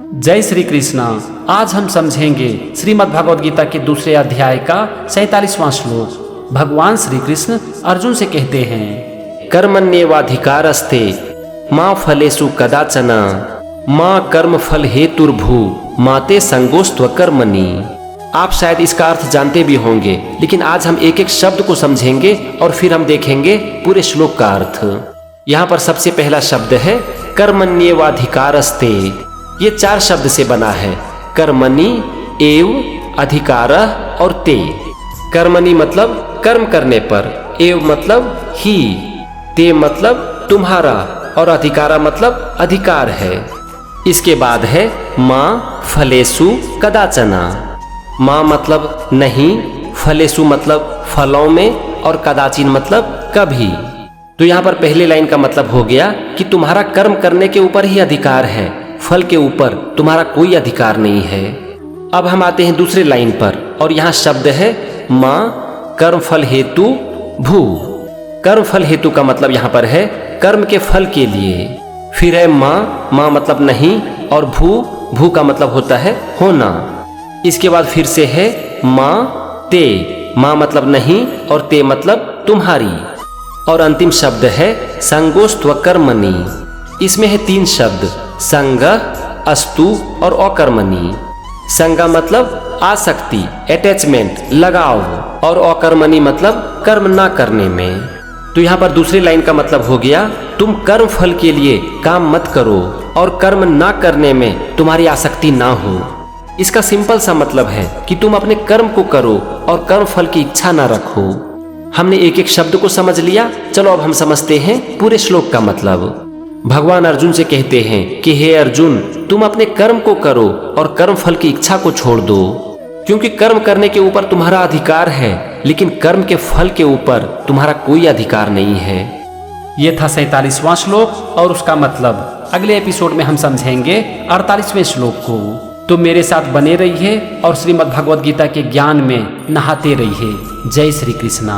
जय श्री कृष्णा। आज हम समझेंगे श्रीमद् भगवद गीता के दूसरे अध्याय का 47वां श्लोक। भगवान श्री कृष्ण अर्जुन से कहते हैं, कर्मण्येवाधिकारस्ते मां फलेषु कदाचन मां कर्म फल हेतुर्भू माते संगोस्त्व कर्मणि। आप शायद इसका अर्थ जानते भी होंगे, लेकिन आज हम एक एक शब्द को समझेंगे और फिर हम देखेंगे पूरे श्लोक का अर्थ। यहाँ पर सबसे पहला शब्द है कर्मण्येवाधिकारस्ते। ये 4 शब्द से बना है, कर्मणि, एव, अधिकार और ते। कर्मणि मतलब कर्म करने पर, एव मतलब ही, ते मतलब तुम्हारा और अधिकारा मतलब अधिकार है। इसके बाद है मां फलेषु कदाचना। मां मतलब नहीं, फलेषु मतलब फलों में और कदाचिन मतलब कभी। तो यहाँ पर पहले लाइन का मतलब हो गया कि तुम्हारा कर्म करने के ऊपर ही अधिकार है, फल के ऊपर तुम्हारा कोई अधिकार नहीं है। अब हम आते हैं दूसरे लाइन पर और यहाँ शब्द है मां कर्म फल हेतु भू। कर्म फल हेतु का मतलब यहाँ पर है कर्म के फल के लिए। फिर है मां मतलब नहीं और भू का मतलब होता है होना। इसके बाद फिर से है मां ते। मां मतलब नहीं और ते मतलब तुम्हारी। और अंतिम शब्द है संगोस्त्व कर्मणि। इसमें है 3 शब्द, संग, अस्तु और अकर्मणि। संग मतलब आसक्ति, अटैचमेंट, लगाव, और अकर्मणि मतलब कर्म ना करने में। तो यहाँ पर दूसरी लाइन का मतलब हो गया तुम कर्म फल के लिए काम मत करो और कर्म ना करने में तुम्हारी आसक्ति ना हो। इसका सिंपल सा मतलब है कि तुम अपने कर्म को करो और कर्म फल की इच्छा ना रखो। हमने एक एक शब्द को समझ लिया, चलो अब हम समझते हैं पूरे श्लोक का मतलब। भगवान अर्जुन से कहते हैं कि हे अर्जुन, तुम अपने कर्म को करो और कर्म फल की इच्छा को छोड़ दो, क्योंकि कर्म करने के ऊपर तुम्हारा अधिकार है, लेकिन कर्म के फल के ऊपर तुम्हारा कोई अधिकार नहीं है। ये था 47वां श्लोक और उसका मतलब। अगले एपिसोड में हम समझेंगे 48वें श्लोक को। तो मेरे साथ बने रहिए और श्रीमद् भगवद गीता के ज्ञान में नहाते रहिए। जय श्री कृष्णा।